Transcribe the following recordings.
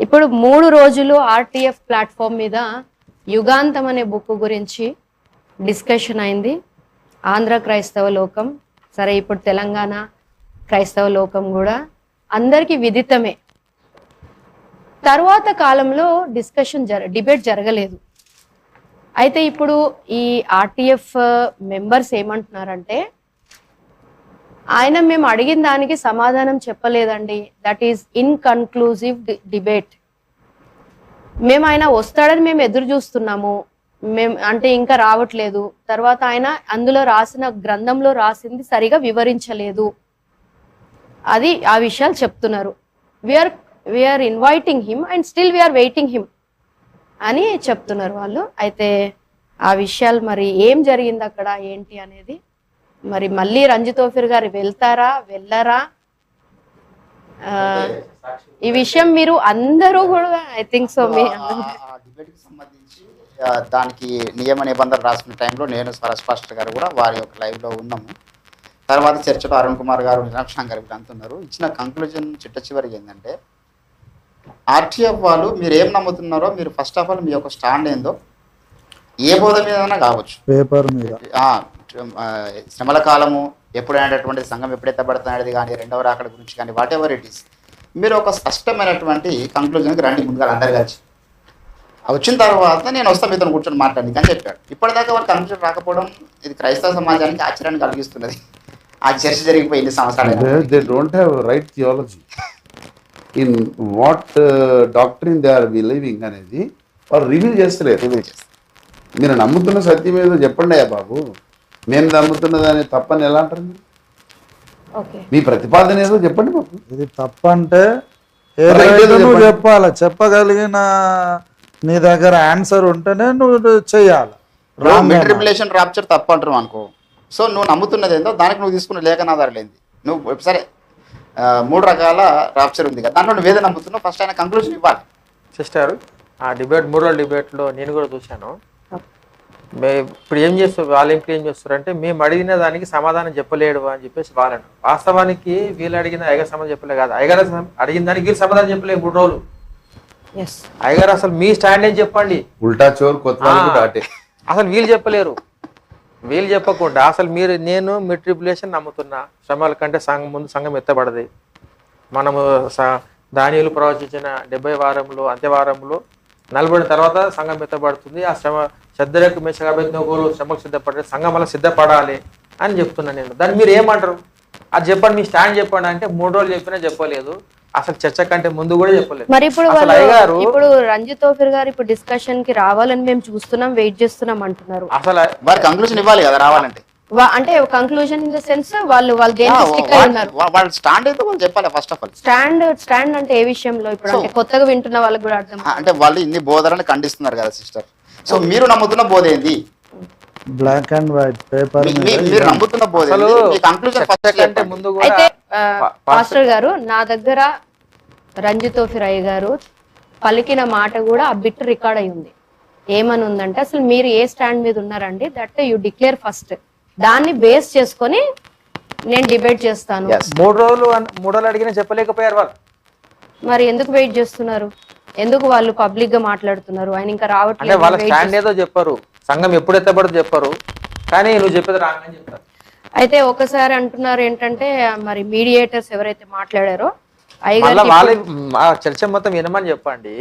ఇప్పుడు 3 రోజులు RTF platform మీద యుగాంతం అనే బుక్ గురించి డిస్కషన్ అయింది. ఆంధ్ర క్రైస్తవ లోకం, సరే ఇప్పుడు తెలంగాణ క్రైస్తవ లోకం కూడా అందరికీ విదితమే. తర్వాత కాలంలో డిబేట్ జరగలేదు. అయితే ఇప్పుడు ఈ ఆర్టీఎఫ్ మెంబర్స్ ఏమంటున్నారంటే, ఆయన మేము అడిగిన దానికి సమాధానం చెప్పలేదండి, దట్ ఈస్ ఇన్కన్క్లూజివ్ డిబేట్. మేము ఆయన వస్తాడని మేము ఎదురు చూస్తున్నాము, అంటే ఇంకా రావట్లేదు. తర్వాత ఆయన అందులో రాసిన గ్రంథంలో రాసింది సరిగా వివరించలేదు, అది ఆ విషయాలు చెప్తున్నారు. We are inviting him and still we are waiting him అని చెప్తున్నారు వాళ్ళు. అయితే ఆ విషయాలు మరి ఏం జరిగింది అక్కడ ఏంటి అనేది, మరి మళ్ళీ రంజిత్ ఓఫీర్ గారు వెళ్తారా వెళ్ళరా, ఈ విషయం మీరు అందరూ కూడా I think so me debate కి సంబంధించి దానికి నియమ నిబంధనలు రాసుకునే టైంలో నేను స్పష్ట గారు కూడా వారి యొక్క లైవ్ లో ఉన్నాము. తర్వాత చర్చలో అరుణ్ కుమార్ గారు, నిరాక్షాంగ్ గారు అంటున్నారు. ఇచ్చిన కంక్లూజన్ చిట్ట చివరికి ఏంటంటే, ఆర్టీఎఫ్ వాళ్ళు మీరు ఏం నమ్ముతున్నారో, మీరు ఫస్ట్ ఆఫ్ ఆల్ మీ యొక్క స్టాండ్ ఏందో, ఏ బోధ మీద కావచ్చు, పేపర్ మీద శ్రమల కాలము ఎప్పుడైనటువంటి సంఘం ఎప్పుడైతే పడుతున్నది కానీ, రెండవ రాకడ గురించి కానీ, వాట్ ఎవర్ ఇట్ ఈస్, మీరు ఒక స్పష్టమైనటువంటి కంక్లూజన్కి రండి ముందుగా అందరు కలిసి. వచ్చిన తర్వాత నేను వస్తాను మీతో కూర్చొని మాట్లాడి అని చెప్పాడు. ఇప్పటిదాకా వాళ్ళు కంక్లూజన్ రాకపోవడం ఇది క్రైస్తవ సమాజానికి ఆశ్చర్యాన్ని కలిగిస్తున్నది. ఆ చర్చ జరిగిపోయి ఎన్ని సంవత్సరాలు. They don't have right theology in what doctrine they are believing అనేది వాళ్ళు రివీల్ చేస్తలేరు. మీరు నమ్ముతున్న సత్యం ఏదో చెప్పండి అయ్యా బాబు, నేను నమ్ముతున్నదని తప్పని ఎలా అంటారు మీరు? మీ ప్రతిపాదన ఏదో చెప్పండి బాబు. ఇది తప్పంటే నువ్వు చెప్పాలి, చెప్పగలిగిన నీ దగ్గర ఆన్సర్ ఉంటేనే నువ్వు చెయ్యాలి. మెట్రిపులేషన్ రాప్చర్ తప్పు అంటారు అనుకో, సో నువ్వు నమ్ముతున్నది ఏందో దానికి నువ్వు తీసుకున్న లేఖనాధారాలు ఏంది, నువ్వు సరే 3 రకాల రాప్చర్ ఉంది కదా, దాంట్లో నువ్వు ఏదో నమ్ముతున్నావు, ఫస్ట్ ఆయన కంక్లూజన్ ఇవ్వాలి. సిస్టర్, ఆ డిబేట్ 3 రోజుల డిబేట్లో నేను కూడా చూశాను. ఇప్పుడు ఏం చేస్తారు వాళ్ళు, ఏం చేస్తారంటే మేము అడిగిన దానికి సమాధానం చెప్పలేడు అని చెప్పేసి వాళ్ళను. వాస్తవానికి వీళ్ళు అడిగిన అయ్యగారు సమాధానం చెప్పలేదు కాదు, అయ్యగారు అడిగిన దానికి వీళ్ళు సమాధానం చెప్పలేదు 3 రోజులు. అయ్యగారు అసలు మీ స్టాండ్ ఏం చెప్పండి, ఉల్టా చోర్ కొత్త అసలు వీళ్ళు చెప్పలేరు. వీళ్ళు చెప్పకుండా అసలు నేను మెట్రిపులేషన్ నమ్ముతున్నా, శ్రమల కంటే ముందు సంఘం ఎత్తబడది, మనము దానియులు ప్రవచించిన 70 వారంలో అంత్యవారంలో 40 తర్వాత సంఘం ఎత్తబడుతుంది. ఆ శ్రమ శ్రద్ధకు మెచ్చగోలు శ్రమకు సిద్ధపడే సంఘం వల్ల సిద్ధపడాలి అని చెప్తున్నా నేను. దాన్ని మీరు ఏమంటారు, అది చెప్పండి, మీ స్టాండ్ చెప్పండి అంటే 3 రోజులు చెప్పినా చెప్పలేదు, అసలు చర్చ కంటే ముందు కూడా చెప్పలేదు. మరి ఇప్పుడు రంజిత్ ఓఫీర్ గారు ఇప్పుడు డిస్కషన్ కి రావాలని మేము చూస్తున్నాం, వెయిట్ చేస్తున్నాం అంటున్నారు. అసలు వారి కంక్లూజన్ ఇవ్వాలి కదా రావాలంటే, అంటే కంక్లూజన్ ఇన్ ద సెన్స్ వాళ్ళు దేనికి స్టిక్ అయి ఉన్నారు, వాళ్ళ స్టాండ్ అయితే వాళ్ళు చెప్పాలి. ఫస్ట్ ఆఫ్ ఆల్ స్టాండ్ అంటే ఏ విషయంలో, ఇప్పుడు అంటే కొత్తగా వింటున్న వాళ్ళకి కూడా అర్థం, అంటే వాళ్ళు ఇన్ని బోధనని ఖండిస్తున్నారు కదా సిస్టర్. సో మీరు నమ్ముతున్న బోధ ఏంది, బ్లాక్ అండ్ వైట్ పేపర్ మీరు నమ్ముతున్న బోధ కంటే ముందు కూడా. అయితే పాస్టర్ గారు, నా దగ్గర రంజిత్ ఓఫీర్ అయ్య గారు పలికిన మాట కూడా ఆ బిట్ రికార్డ్ అయి ఉంది. ఏమని ఉందంటే, అసలు మీరు ఏ స్టాండ్ మీద ఉన్నారండి, దట్ యు డిక్లేర్ ఫస్ట్, దాన్ని బేస్ చేసుకొని నేను డిబేట్ చేస్తాను. 3 రోజులు అడిగినా చెప్పలేకపోయారు వాళ్ళు. మరి ఎందుకు వెయిట్ చేస్తున్నారు, ఎందుకు వాళ్ళు పబ్లిక్ గా మాట్లాడుతున్నారు, ఆయన ఇంకా రావట్లేదు, వాళ్ళ స్టాండ్ ఏదో చెప్పారు, సంఘం ఎప్పుడు ఎత్తబడదు చెప్పారు, కానీ నువ్వు చెప్పేది రాంగని చెప్తారు. అయితే ఒకసారి అంటున్నారు ఏంటంటే, మరి మీడియేటర్స్ ఎవరైతే మాట్లాడారో వాళ్ళ చర్చ మొత్తం వినమని చెప్పండి.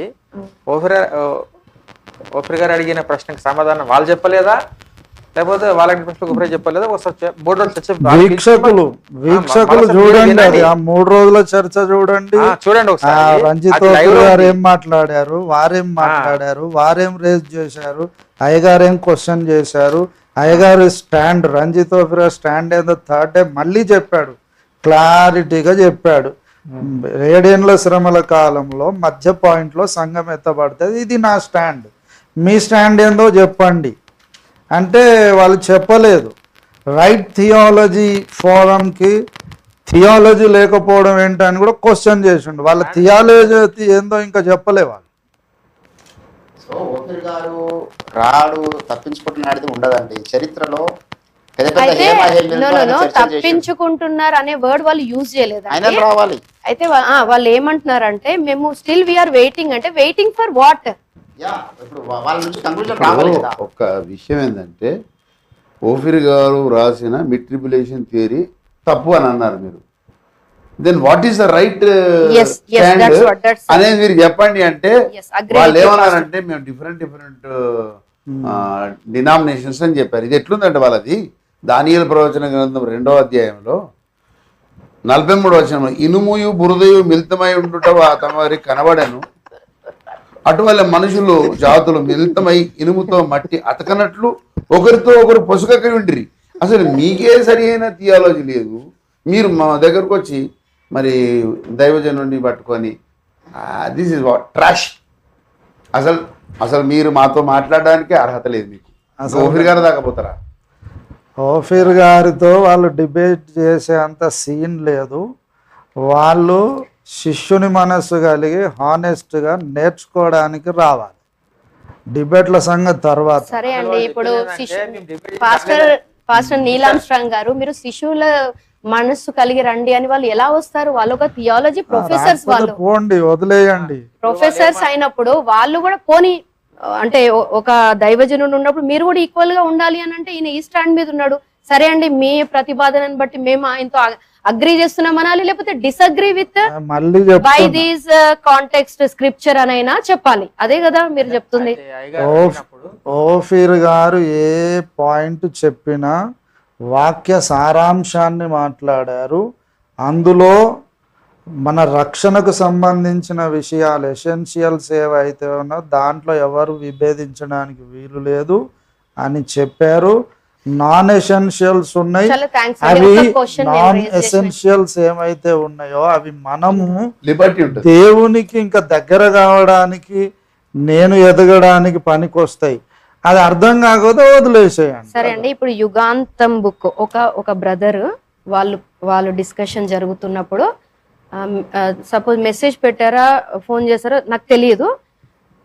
ఓఫీర్ గారు అడిగిన ప్రశ్నకు సమాధానం వాళ్ళు చెప్పలేదా, లేకపోతే వాళ్ళకి ప్రశ్నకు ఒకరే చెప్పలేదా? వీక్షకులు చూడండి, అది ఆ 3 రోజుల చర్చ చూడండి. రంజిత్ ఓఫీర్ గారు ఏం మాట్లాడారు, వారేం రేజ్ చేశారు, అయ్యగారు ఏం క్వశ్చన్ చేశారు, అయ్యగారు స్టాండ్, రంజిత్ ఓఫీర్ స్టాండ్ ఏదో థర్డ్ డే మళ్ళీ చెప్పాడు, క్లారిటీగా చెప్పాడు. 7 ఏళ్ల శ్రమల కాలంలో మధ్య పాయింట్ లో సంఘం ఎత్తబడుతుంది, ఇది నా స్టాండ్, మీ స్టాండ్ ఏందో చెప్పండి అంటే వాళ్ళు చెప్పలేదు. రైట్ థియాలజీ ఫోరంకి థియాలజీ లేకపోవడం ఏంటని కూడా క్వశ్చన్ చేసిండు. వాళ్ళ థియాలజీ ఏందో ఇంకా చెప్పలే వాళ్ళు. సో ఓఫీర్ గారు రాడు తప్పించుకుంటున్నది ఉండదండి. చరిత్రలో పెద్ద పెద్ద అయితే హేమ హేమీలతో ఆయన చర్చలు చేసిండు. తప్పించుకుంటున్నారు అనే వర్డ్ వాళ్ళు యూజ్ చేయలేదు. ఆయన రావాలి. అయితే వాళ్ళు ఏమంటున్నారంటే మేము స్టిల్ వీఆర్ వెయిటింగ్, అంటే వెయిటింగ్ ఫర్ వాట్? ఇప్పుడు వాళ్ళ నుంచి కంక్లూజన్ రావాలి కదా. ఒక విషయం ఏంటంటే ఓఫిర్ గారు రాసిన మిట్రిపులేషన్ థియరీ తప్పు అని అన్నారు మీరు. Then what is the right Yes, that's what- అనేది మీరు చెప్పండి అంటే Yes, agree వాళ్ళు with you, ఏమన్నారంటే మేము డిఫరెంట్ డినామినేషన్స్ అని చెప్పారు. ఇది ఎట్లుందంటే వాళ్ళది దానియేలు ప్రవచన గ్రంథం 2వ అధ్యాయంలో 43వ వచనం, ఇనుముయు బురదయు మిళితమై ఉండుట తమరి కనబడను, అటువల్ల మనుషులు జాతులు మిళితమై ఇనుముతో మట్టి అతకనట్లు ఒకరితో ఒకరు పొసుకకి ఉండిరి. అసలు మీకే సరి అయిన థియాలజీ లేదు. మీరు మా దగ్గరకు వచ్చి మరి దైవజనుడిని పట్టుకొని దిస్ ఇస్ వాట్ ట్రాష్. అసలు మీరు మాతో మాట్లాడడానికి అర్హత లేదు మీకు. ఓఫిర్ గారు దాకపోతారా? ఓఫిర్ గారితో వాళ్ళు డిబేట్ చేసే అంత సీన్ లేదు. వాళ్ళు శిష్యుని మనస్సు కలిగి హానెస్ట్గా నేర్చుకోవడానికి రావాలి. డిబేట్ల సంగతి తర్వాత. సరే అండి, ఇప్పుడు పాస్టర్ నీలాం స్ట్రాంగ్ గారు, మీరు శిశువుల మనస్సు కలిగి రండి అని వాళ్ళు ఎలా వస్తారు? వాళ్ళు ఒక థియాలజీ ప్రొఫెసర్స్, వాళ్ళు పోండి, వదిలేయండి. ప్రొఫెసర్స్ అయినప్పుడు వాళ్ళు కూడా పోనీ అంటే ఒక దైవజనుడు ఉన్నప్పుడు మీరు కూడా ఈక్వల్ గా ఉండాలి అని అంటే ఈయన ఈ స్టాండ్ మీద ఉన్నాడు. సరే అండి, మీ ప్రతిపాదనను బట్టి మేము ఆయనతో అగ్రీ చేస్తున్నాం అనాలి, లేకపోతే డిసగ్రీ విత్ మళ్ళీ బై దీస్ కాంటెక్స్ట్ స్క్రిప్చర్ అనైనా చెప్పాలి. అదే కదా మీరు చెప్తుంది. ఓఫిర్ గారు ఏ పాయింట్ చెప్పినా వాక్య సారాంశాన్ని మాట్లాడారు. అందులో మన రక్షణకు సంబంధించిన విషయాలు ఎసెన్షియల్స్ ఏవైతే ఉన్నాయో దాంట్లో ఎవరు విభేదించడానికి వీలు లేదు అని చెప్పారు. నాన్ ఎసెన్షియల్స్ ఉన్నాయి, అవి నాన్ ఎసెన్షియల్స్ ఏమైతే ఉన్నాయో అవి మనము దేవునికి ఇంకా దగ్గర కావడానికి, నేను ఎదగడానికి పనికొస్తాయి. అది అర్థం కాకపోతే వదిలేసేయండి. సరే అండి, ఇప్పుడు యుగాంతం బుక్ ఒక బ్రదర్ వాళ్ళు డిస్కషన్ జరుగుతున్నప్పుడు సపోజ్ మెసేజ్ పెట్టారా, ఫోన్ చేశారో నాకు తెలియదు,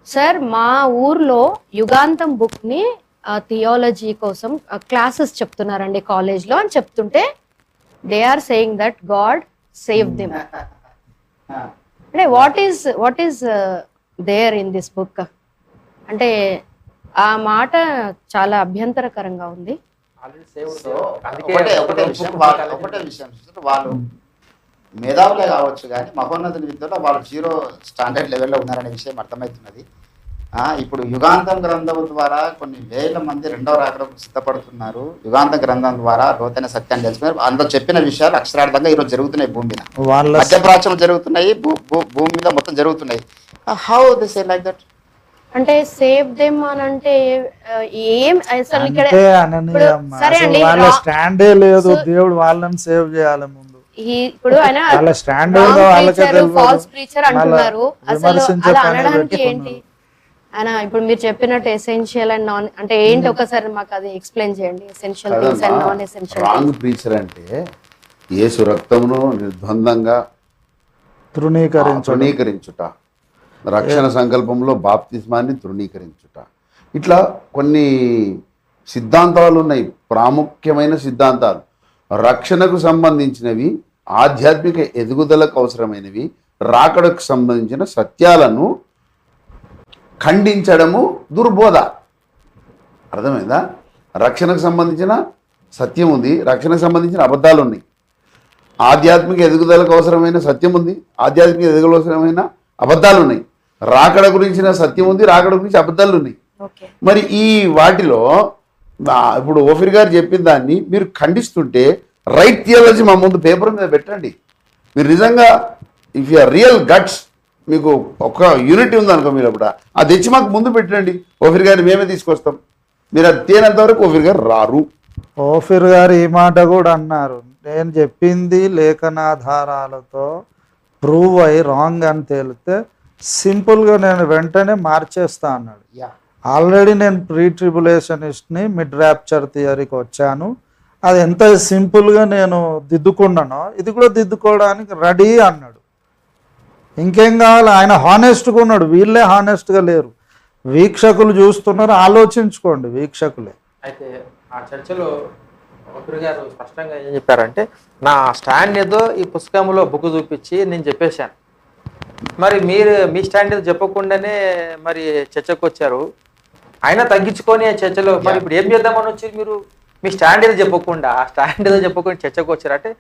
సార్ మా ఊర్లో యుగాంతం బుక్ ని థియాలజీ కోసం క్లాసెస్ చెప్తున్నారండి కాలేజ్ లో అని చెప్తుంటే they are saying that God save them. అంటే what is there in this book అంటే ఆ మాట చాలా అభ్యంతరకరంగా ఉంది. ఒకటే విషయం వాళ్ళు మేధావులే కావచ్చు కానీ మహోన్నతుని విద్యలో వాళ్ళు 0 స్టాండర్డ్ లెవెల్లో ఉన్నారనే విషయం అర్థమవుతున్నది. ఇప్పుడు యుగాంతం గ్రంథం ద్వారా కొన్ని వేల మంది 2వ రాకడకు సిద్ధపడుతున్నారు. యుగాంత గ్రంథం ద్వారా లోతైన సత్యాన్ని తెలుసుకున్నారు. అందులో చెప్పిన విషయాలు అక్షరార్థంగా ఈరోజు జరుగుతున్నాయి. భూమి మీద మధ్యప్రాచ్యం జరుగుతున్నాయి, భూమి మీద మొత్తం జరుగుతున్నాయి. How they say like that? అంటే సేవ్ దెమ్ అని అంటే ఏం అసలు ఇక్కడ సరే అండి, వాళ్ళ స్టాండే లేదు. దేవుడు వాళ్ళని సేవ్ చేయాలి ముందు. ఇప్పుడు ఆయన ఫాల్స్ ప్రీచర్ అంటున్నారు. అసలు అలా అనడానికి ఏంటి ఆయన? ఇప్పుడు మీరు చెప్పినట్టు ఎసెన్షియల్ అండ్ నాన్ అంటే ఏంటి ఒకసారి మాకు అది ఎక్స్ప్లెయిన్ చేయండి. Essential things and non essential. Wrong preacher అంటే యేసు రక్తమును నిర్బంధంగా తృణీకరించుట, రక్షణ సంకల్పంలో బాప్తిస్మాన్ని తృణీకరించుట, ఇట్లా కొన్ని సిద్ధాంతాలు ఉన్నాయి, ప్రాముఖ్యమైన సిద్ధాంతాలు. రక్షణకు సంబంధించినవి, ఆధ్యాత్మిక ఎదుగుదలకు అవసరమైనవి, రాకడకు సంబంధించిన సత్యాలను ఖండించడము దుర్బోధ. అర్థమైందా? రక్షణకు సంబంధించిన సత్యం ఉంది, రక్షణకు సంబంధించిన అబద్ధాలు ఉన్నాయి. ఆధ్యాత్మిక ఎదుగుదలకు అవసరమైన సత్యం ఉంది, ఆధ్యాత్మిక ఎదుగుదలకు అవసరమైన అబద్ధాలు ఉన్నాయి. రాకడ గురించిన సత్యం ఉంది, రాకడ గురించి అబద్ధాలు ఉన్నాయి. మరి ఈ వాటిలో ఇప్పుడు ఓఫిర్ గారు చెప్పిన దాన్ని మీరు ఖండిస్తుంటే రైట్ థియాలజీ మా ముందు పేపర్ మీద పెట్టండి. మీరు నిజంగా if you are real guts, మీకు ఒక యూనిటీ ఉందనుకో, మీరు అప్పుడు అది తెచ్చి మాకు ముందు పెట్టండి. ఓఫిర్ గారిని మేమే తీసుకొస్తాం. మీరు అది తేనంత వరకు ఓఫిర్ గారు రారు. ఓఫిర్ గారు ఈ మాట కూడా అన్నారు, నేను చెప్పింది లేఖనాధారాలతో ప్రూవ్ అయ్యి రాంగ్ అని తేలితే సింపుల్గా నేను వెంటనే మార్చేస్తా అన్నాడు. ఆల్రెడీ నేను ప్రీ ట్రిబులేషనిస్ట్ని, మిడ్ ర్యాప్చర్ థియరీకి వచ్చాను. అది ఎంత సింపుల్గా నేను దిద్దుకున్నానో ఇది కూడా దిద్దుకోవడానికి రెడీ అన్నాడు. ఇంకేం కావాలి? ఆయన హానెస్ట్గా ఉన్నాడు, వీళ్ళే హానెస్ట్గా లేరు. వీక్షకులు చూస్తున్నారు, ఆలోచించుకోండి వీక్షకులే. అయితే ఆ చర్చలో మంత్రి గారు స్పష్టంగా ఏం చెప్పారంటే, నా స్టాండ్ ఏదో ఈ పుస్తకంలో బుక్ చూపించి నేను చెప్పేశాను. మరి మీరు మీ స్టాండ్ ఏదో చెప్పకుండానే మరి చర్చకు వచ్చారు. అయినా తగ్గించుకొని చర్చలో మరి ఇప్పుడు ఏం చేద్దామని వచ్చి మీరు మీ స్టాండ్ ఏదో చెప్పకుండా చర్చకు వచ్చారు అంటే,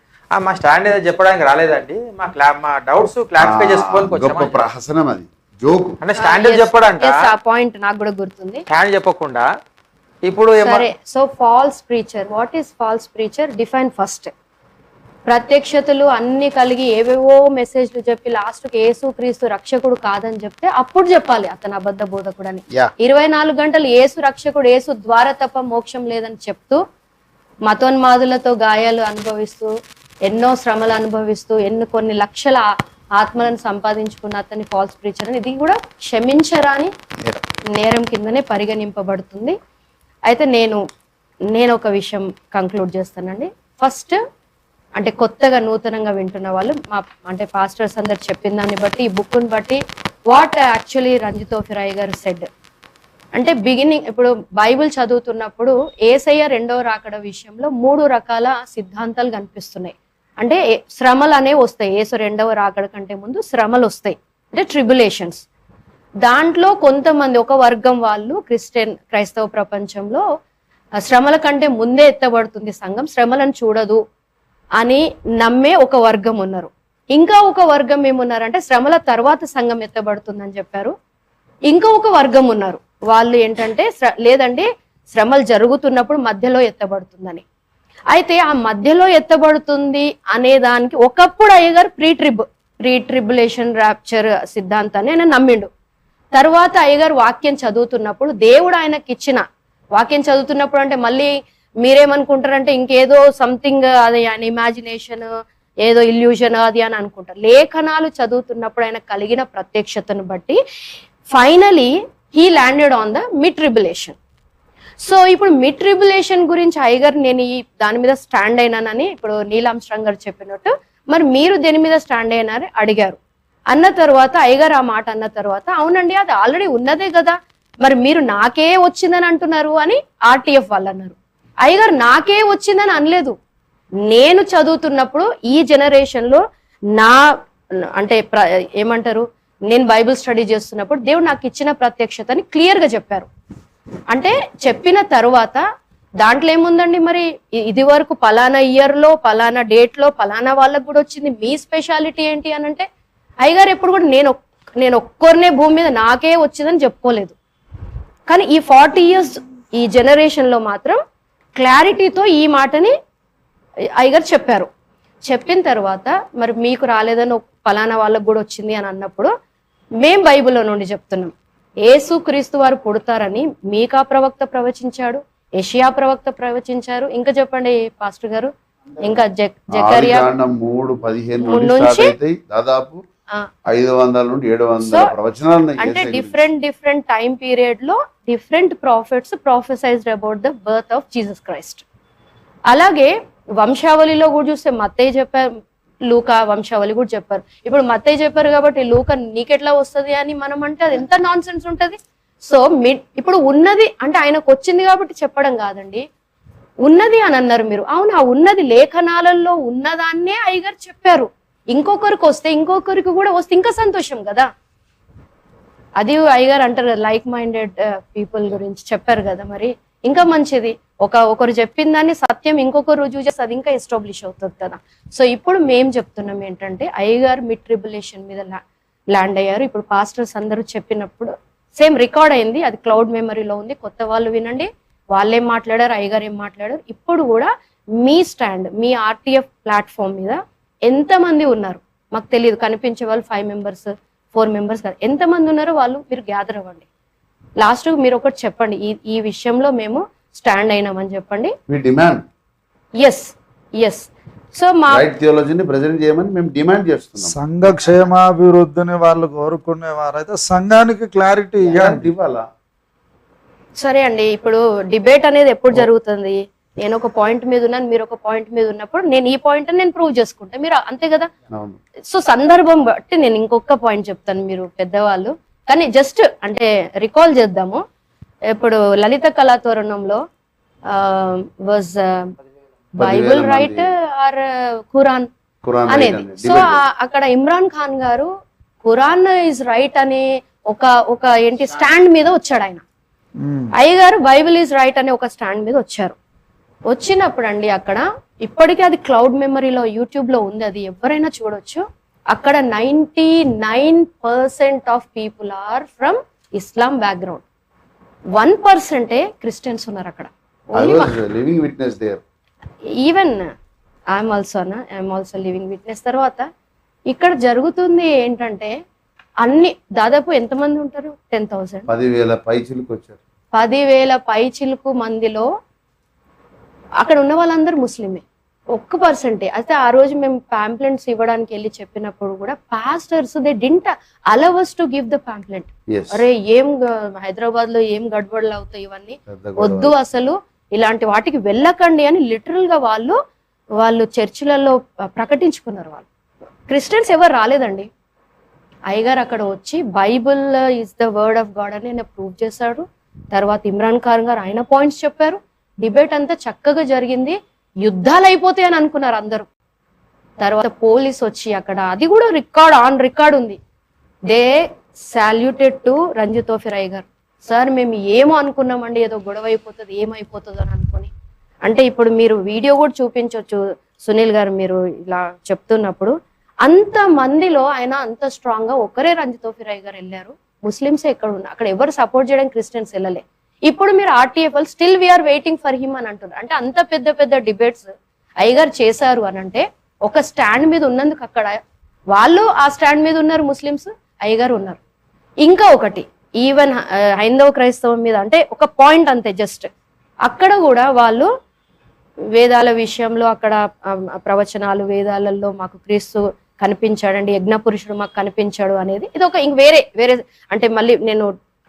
మా స్టాండ్ ఏదో చెప్పడానికి రాలేదండి, మా డౌట్స్ క్లారిఫై చేసుకోవడానికి గొప్ప ప్రహసనం అది, జోకు. అంటే స్టాండ్ చెప్పడానికి ఆ పాయింట్ నాకు కూడా గుర్తుంది. స్టాండ్ చెప్పకుండా ఇప్పుడు సరే, so false preacher, what is false preacher? Define first. ప్రత్యక్షతలు అన్ని కలిగి ఏవేవో మెసేజ్లు చెప్పి లాస్ట్కి యేసు క్రీస్తు రక్షకుడు కాదని చెప్తే అప్పుడు చెప్పాలి అతను అబద్ధ బోధకుడు అని. 24 గంటలు యేసు రక్షకుడు, యేసు ద్వారా తప్ప మోక్షం లేదని చెప్తూ మతోన్మాదులతో గాయాలు అనుభవిస్తూ ఎన్నో శ్రమలు అనుభవిస్తూ కొన్ని లక్షల ఆత్మలను సంపాదించుకున్న అతని ఫాల్స్ ప్రీచర్ అని, ఇది కూడా క్షమించరాని నేరం కిందనే పరిగణింపబడుతుంది. అయితే నేను ఒక విషయం కంక్లూడ్ చేస్తానండి. ఫస్ట్ అంటే కొత్తగా నూతనంగా వింటున్న వాళ్ళు అంటే పాస్టర్స్ అందరు చెప్పిన దాన్ని బట్టి, ఈ బుక్ని బట్టి వాట్ యాక్చువల్లీ రంజిత్ ఓఫిరాయ్ గారు సెడ్ అంటే, బిగినింగ్ ఇప్పుడు బైబిల్ చదువుతున్నప్పుడు యేసయ్య రెండవ రాకడ విషయంలో 3 రకాల సిద్ధాంతాలు కనిపిస్తున్నాయి. అంటే శ్రమలు అనేవి వస్తాయి, యేసు రెండవ రాకడ కంటే ముందు శ్రమలు వస్తాయి, అంటే ట్రిబులేషన్స్. దాంట్లో కొంతమంది ఒక వర్గం వాళ్ళు క్రైస్తవ ప్రపంచంలో శ్రమల కంటే ముందే ఎత్తబడుతుంది సంఘం, శ్రమలను చూడదు అని నమ్మే ఒక వర్గం ఉన్నారు. ఇంకా ఒక వర్గం ఏమున్నారంటే శ్రమల తర్వాత సంఘం ఎత్తబడుతుందని చెప్పారు. ఇంకా ఒక వర్గం ఉన్నారు, వాళ్ళు ఏంటంటే లేదండి శ్రమలు జరుగుతున్నప్పుడు మధ్యలో ఎత్తబడుతుందని. అయితే ఆ మధ్యలో ఎత్తబడుతుంది అనే దానికి ఒకప్పుడు అయ్యగారు ప్రీ ట్రిబులేషన్ ర్యాప్చర్ సిద్ధాంతాన్ని ఆయన నమ్మిండు. తర్వాత అయ్యగారు వాక్యం చదువుతున్నప్పుడు దేవుడు ఆయనకి ఇచ్చిన వాక్యం చదువుతున్నప్పుడు అంటే మళ్ళీ మీరేమనుకుంటారంటే ఇంకేదో సంథింగ్ అది ఆయన ఇమాజినేషన్, ఏదో ఇల్యూషన్ అది అని అనుకుంటారు. లేఖనాలు చదువుతున్నప్పుడు ఆయన కలిగిన ప్రత్యక్షతను బట్టి finally he landed on the mid tribulation. So ఇప్పుడు మిడ్ ట్రిబులేషన్ గురించి అయ్యగారు నేను దాని మీద స్టాండ్ అయినానని ఇప్పుడు నీల్ ఆర్మ్స్ట్రాంగ్ గారు చెప్పినట్టు, మరి మీరు దేని మీద స్టాండ్ అయినారని అడిగారు. అన్న తర్వాత అయ్యగారు ఆ మాట అన్న తర్వాత, అవునండి అది ఆల్రెడీ ఉన్నదే కదా, మరి మీరు నాకే వచ్చిందని అంటున్నారు అని ఆర్టీఎఫ్ వాళ్ళు అన్నారు. అయ్యగారు నాకే వచ్చిందని అనలేదు, నేను చదువుతున్నప్పుడు ఈ జనరేషన్ లో అంటే ఏమంటారు, నేను బైబిల్ స్టడీ చేస్తున్నప్పుడు దేవుడు నాకు ఇచ్చిన ప్రత్యక్షతని క్లియర్ గా చెప్పారు. అంటే చెప్పిన తర్వాత దాంట్లో ఏముందండి, మరి ఇది వరకు పలానా ఇయర్ లో పలానా డేట్ లో పలానా వాళ్ళకు కూడా వచ్చింది, మీ స్పెషాలిటీ ఏంటి అని అంటే అయ్యగారు ఎప్పుడు కూడా నేను ఒక్కరినే భూమి మీద నాకే వచ్చిందని చెప్పుకోలేదు. కానీ ఈ 40 years ఈ జనరేషన్ లో మాత్రం క్లారిటీతో ఈ మాటని అయ్యగారు చెప్పారు. చెప్పిన తర్వాత మరి మీకు రాలేదని పలానా వాళ్ళకు కూడా వచ్చింది అని అన్నప్పుడు మేం బైబిల్లో నుండి చెప్తున్నాం, యేసు క్రీస్తు వారు పుడతారని మీకా ప్రవక్త ప్రవచించాడు, యెషయా ప్రవక్త ప్రవచించారు, ఇంకా చెప్పండి పాస్టర్ గారు, ఇంకా జకర్యా 3:15 నుంచి దాదాపు 500 నుండి 700 ప్రవచనాలు. అంటే డిఫరెంట్ టైం పీరియడ్ లో different prophets prophesied about the birth of Jesus Christ. అలాగే వంశావళిలో కూడా చూస్తే మత్తయి చెప్పారు, లూకా వంశావళి కూడా చెప్పారు. ఇప్పుడు మత్తయి చెప్పారు కాబట్టి లూకా నీకెట్లా వస్తుంది అని మనం అంటే అది ఎంత నాన్ సెన్స్ ఉంటది. సో ఇప్పుడు ఉన్నది అంటే ఆయనకు వచ్చింది కాబట్టి చెప్పడం కాదండి, ఉన్నది అని అన్నారు మీరు. అవును, ఆ ఉన్నది లేఖనాలలో ఉన్నదాన్నే అయ్యగారు చెప్పారు. ఇంకొకరికి వస్తే ఇంకొకరికి కూడా వస్తే ఇంకా సంతోషం కదా. అది అయ్యగారు అంటారు లైక్ మైండెడ్ పీపుల్ గురించి చెప్పారు కదా, మరి ఇంకా మంచిది. ఒకరు చెప్పిన దాన్ని సత్యం ఇంకొకరు రుజువు చేస్తే అది ఇంకా ఎస్టాబ్లిష్ అవుతుంది కదా. సో ఇప్పుడు మేము చెప్తున్నాం ఏంటంటే అయ్యగారు మిడ్ ట్రిబులేషన్ మీద ల్యాండ్ అయ్యారు. ఇప్పుడు పాస్టర్స్ అందరూ చెప్పినప్పుడు సేమ్ రికార్డ్ అయింది, అది క్లౌడ్ మెమరీలో ఉంది, కొత్త వాళ్ళు వినండి, వాళ్ళేం మాట్లాడారు అయ్యగారు ఏం మాట్లాడారు. ఇప్పుడు కూడా మీ స్టాండ్ మీ ఆర్టీఎఫ్ ప్లాట్ఫామ్ మీద ఎంతమంది ఉన్నారు మాకు తెలియదు, కనిపించే వాళ్ళు 5 members 4 members కాదు, ఎంతమంది ఉన్నారో వాళ్ళు మీరు గ్యాదర్ అవ్వండి. లాస్ట్ మీరు ఒకటి చెప్పండి, ఈ విషయంలో మేము స్టాండ్ అయినామని చెప్పండి. ఎస్ సో మా థియాలజీని ప్రెజెంట్ చేయమని మేము డిమాండ్ చేస్తున్నాం. సంఘ క్షేమాభివృద్ధిని వాళ్ళు కోరుకునేవారైతే సంఘానికి క్లారిటీ ఇవ్వాలా. సరే అండి, ఇప్పుడు డిబేట్ అనేది ఎప్పుడు జరుగుతుంది, నేను ఒక పాయింట్ మీద ఉన్నాను మీరు ఒక పాయింట్ మీద ఉన్నప్పుడు నేను ఈ పాయింట్ నేను ప్రూవ్ చేసుకుంటా, మీరు అంతే కదా. సో సందర్భం బట్టి నేను ఇంకొక పాయింట్ చెప్తాను, మీరు పెద్దవాళ్ళు కానీ జస్ట్ అంటే రికాల్ చేద్దాము. ఇప్పుడు లలిత కళాతోరణంలో was Bible right or Quran అనేది. సో అక్కడ ఇమ్రాన్ ఖాన్ గారు ఖురాన్ ఇస్ రైట్ అనే ఒక ఏంటి స్టాండ్ మీద వచ్చాడు ఆయన. అయ్యగారు బైబిల్ ఈజ్ రైట్ అనే ఒక స్టాండ్ మీద వచ్చారు. వచ్చినప్పుడు అండి అక్కడ ఇప్పటికీ అది క్లౌడ్ మెమరీలో యూట్యూబ్ లో ఉంది, అది ఎవరైనా చూడొచ్చు. అక్కడ 99% of people are from Islam background, 1% Christians ఉన్నారు అక్కడ. Even I'm also living witness. తర్వాత ఇక్కడ జరుగుతుంది ఏంటంటే అన్ని దాదాపు ఎంతమంది ఉంటారు, 10,000 10,000 పైచిలుకు మందిలో అక్కడ ఉన్న వాళ్ళందరూ ముస్లిమే, 1%. అయితే ఆ రోజు మేము పాంప్లెంట్స్ ఇవ్వడానికి వెళ్ళి చెప్పినప్పుడు కూడా pastors they didn't allow us to give the pamphlet. అరే ఏం హైదరాబాద్ లో ఏం గడబడలు అవుతాయి, ఇవన్నీ వద్దు, అసలు ఇలాంటి వాటికి వెళ్ళకండి అని లిటరల్ గా వాళ్ళు చర్చిలలో ప్రకటించుకున్నారు. వాళ్ళు క్రిస్టియన్స్ ఎవరు రాలేదండి. అయ్యగారు అక్కడ వచ్చి Bible is the word of God అని ఆయన ప్రూవ్ చేశాడు. తర్వాత ఇమ్రాన్ ఖాన్ గారు ఆయన పాయింట్స్ చెప్పారు. డిబేట్ అంతా చక్కగా జరిగింది. యుద్ధాలు అయిపోతాయి అని అనుకున్నారు అందరూ. తర్వాత పోలీస్ వచ్చి అక్కడ, అది కూడా ఆన్ రికార్డ్ ఉంది, దే సాల్యూటెడ్ టు రంజిత్ తోఫిర్ అయ్యగారు. సార్ మేము ఏమో అనుకున్నామండి, ఏదో గొడవ అయిపోతుంది, ఏమైపోతుంది అని అనుకుని. అంటే ఇప్పుడు మీరు వీడియో కూడా చూపించవచ్చు సునీల్ గారు, మీరు ఇలా చెప్తున్నప్పుడు అంత మందిలో ఆయన అంత స్ట్రాంగ్ గా ఒకరే రంజిత్ తోఫిర్ అయ్యగారు వెళ్ళారు. ముస్లిమ్సే ఎక్కడ ఉన్నారు, అక్కడ ఎవరు సపోర్ట్ చేయడానికి క్రిస్టియన్స్ వెళ్ళలే. ఇప్పుడు మీరు RTFL still we are waiting for him అని అంటున్నారు. అంటే అంత పెద్ద పెద్ద డిబేట్స్ అయ్యగారు చేశారు అని అంటే ఒక స్టాండ్ మీద ఉన్నందుకు అక్కడ వాళ్ళు ఆ స్టాండ్ మీద ఉన్నారు, ముస్లిమ్స్ అయ్యగారు ఉన్నారు. ఇంకా ఒకటి ఈవెన్ హైందవ క్రైస్తవం మీద అంటే ఒక పాయింట్ అంతే జస్ట్, అక్కడ కూడా వాళ్ళు వేదాల విషయంలో అక్కడ ప్రవచనాలు, వేదాలలో మాకు క్రీస్తు కనిపించాడండి, యజ్ఞ పురుషుడు మాకు కనిపించాడు అనేది ఇది ఒక ఇంక వేరే అంటే మళ్ళీ నేను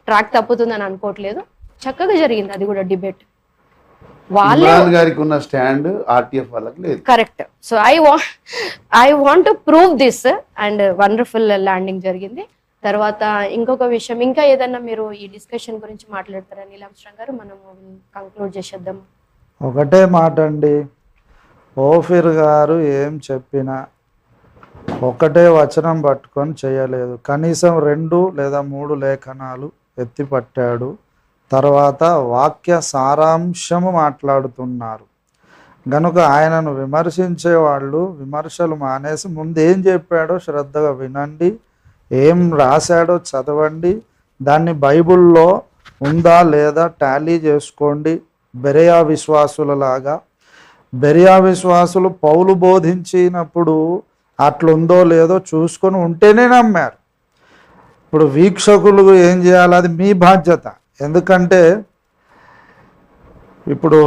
ట్రాక్ తప్పుతుందని అనుకోవట్లేదు. చక్కగా జరిగింది అది కూడా debate. Correct. So I want to prove this and wonderful landing జరిగింది. తర్వాత ఇంకొక విషయం, ఇంకా ఏదన్నా మీరు ఈ డిస్కషన్ గురించి మాట్లాడతారా నీలాంశం గారు? మనం కంక్లూడ్ చేసేద్దాం. ఒకటే మాట అండి, ఓఫిర్ గారు ఏం చెప్పినా ఒకటే వచనం పట్టుకొని చేయలేదు. కనీసం 2 లేదా 3 లేఖనాలు ఎత్తిపట్టాడు. తర్వాత వాక్య సారాంశము మాట్లాడుతున్నారు. గనుక ఆయనను విమర్శించే వాళ్ళు విమర్శలు మానేసి ముందు ఏం చెప్పాడో శ్రద్ధగా వినండి, ఏం రాశాడో చదవండి, దాన్ని బైబిల్లో ఉందా లేదా టాలీ చేసుకోండి. బెరయా విశ్వాసులలాగా, బెరయా విశ్వాసులు పౌలు బోధించినప్పుడు అట్లుందో లేదో చూసుకొని ఉంటేనే నమ్మారు. ఇప్పుడు వీక్షకులు ఏం చేయాలి, అది మీ బాధ్యత. ఎందుకంటే ఇప్పుడు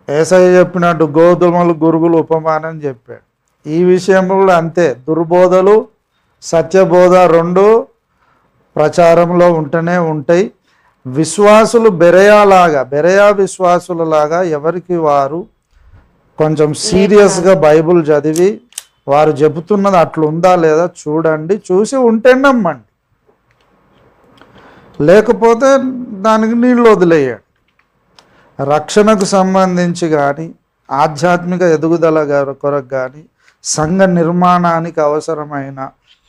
యేసయ్య చెప్పినట్టు గోధుమలు గురుగులు ఉపమానం చెప్పాడు. ఈ విషయం కూడా అంతే, దుర్బోధలు సత్యబోధ 2 ప్రచారంలో ఉంటూనే ఉంటాయి. విశ్వాసులు బెరయా విశ్వాసులలాగా ఎవరికి వారు కొంచెం సీరియస్గా బైబుల్ చదివి వారు చెబుతున్నది అట్లుందా లేదా చూడండి, చూసి ఉంటే నమ్మండి, లేకపోతే దానికి నీళ్ళు వదిలేయండి. రక్షణకు సంబంధించి కానీ ఆధ్యాత్మిక ఎదుగుదల కొరకు కానీ సంఘ నిర్మాణానికి అవసరమైన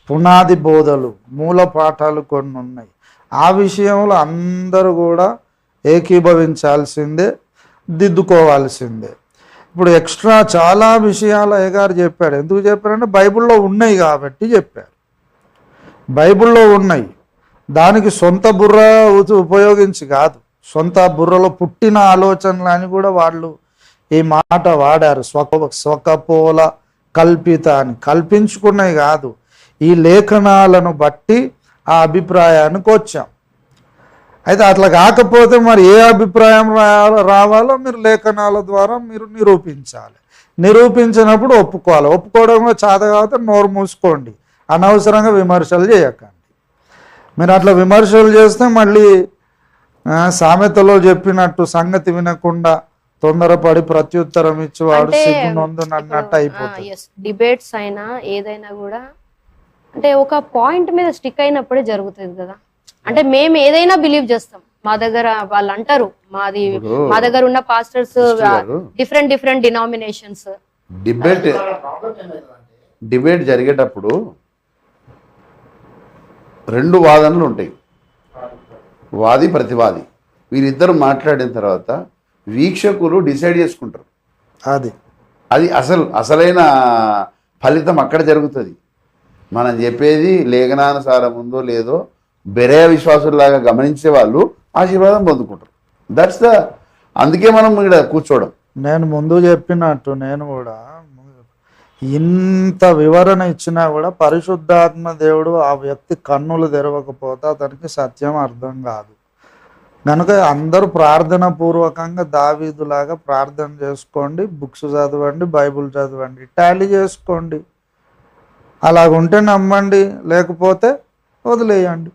పునాది బోధలు, మూల పాఠాలు కొన్ని ఉన్నాయి. ఆ విషయంలో అందరూ కూడా ఏకీభవించాల్సిందే, దిద్దుకోవాల్సిందే. ఇప్పుడు ఎక్స్ట్రా చాలా విషయాలు అయ్యగారు చెప్పాడు. ఎందుకు చెప్పారంటే బైబిల్లో ఉన్నాయి కాబట్టి చెప్పారు. బైబిల్లో ఉన్నాయి, దానికి సొంత బుర్ర ఉపయోగించి కాదు, సొంత బుర్రలో పుట్టిన ఆలోచనలు అని కూడా వాళ్ళు ఈ మాట వాడారు. స్వకపోల కల్పిత అని, కల్పించుకున్నవి కాదు, ఈ లేఖనాలను బట్టి ఆ అభిప్రాయానికి వచ్చాం. అయితే అట్లా కాకపోతే మరి ఏ అభిప్రాయం రావాలో మీరు లేఖనాల ద్వారా మీరు నిరూపించాలి. నిరూపించినప్పుడు ఒప్పుకోవాలి. ఒప్పుకోవడంలో చేత కాబట్టి నోరు మూసుకోండి, అనవసరంగా విమర్శలు చేయకండి. మీరు అట్లా విమర్శలు చేస్తే మళ్ళీ సామెతలో చెప్పినట్టు సంగతి వినకుండా తొందరపడి ప్రత్యుత్తరం ఇచ్చేవాడు సిగ్గునొందునన్నట్టు అయిపోతుంది. డిబేట్స్ అయినా ఏదైనా కూడా అంటే ఒక పాయింట్ మీద స్టిక్ అయినప్పుడే జరుగుతుంది కదా. అంటే మేము ఏదైనా బిలీవ్ చేస్తాం, మా దగ్గర వాళ్ళు అంటారు ఇప్పుడు మా దగ్గర ఉన్న పాస్టర్స్ సిస్టర్ గారు, డిఫరెంట్ డినామినేషన్స్. డిబేట్ జరిగేటప్పుడు రెండు వాదనలు ఉంటాయి, వాది ప్రతివాది. వీరిద్దరు మాట్లాడిన తర్వాత వీక్షకులు డిసైడ్ చేసుకుంటారు. అది అసలైన ఫలితం అక్కడ జరుగుతుంది. మనం చెప్పేది లేఖనానుసారం ఉందో లేదో బెరే విశ్వాసుల్లాగా గమనించే వాళ్ళు ఆశీర్వాదం పొందుకుంటారు. అందుకే మనం ఇక్కడ కూర్చోవడం. నేను ముందు చెప్పినట్టు నేను కూడా ఇంత వివరణ ఇచ్చినా కూడా పరిశుద్ధాత్మ దేవుడు ఆ వ్యక్తి కన్నులు తెరవకపోతే అతనికి సత్యం అర్థం కాదు. కనుక అందరూ ప్రార్థన పూర్వకంగా దావీదులాగా ప్రార్థన చేసుకోండి, బుక్స్ చదవండి, బైబుల్ చదవండి, టాలీ చేసుకోండి. అలాగుంటే నమ్మండి, లేకపోతే వదిలేయండి.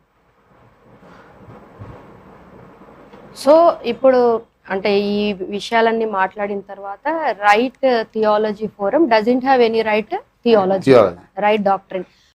సో ఇప్పుడు అంటే ఈ విషయాలన్నీ మాట్లాడిన తర్వాత right theology forum doesn't have any right theology, right doctrine.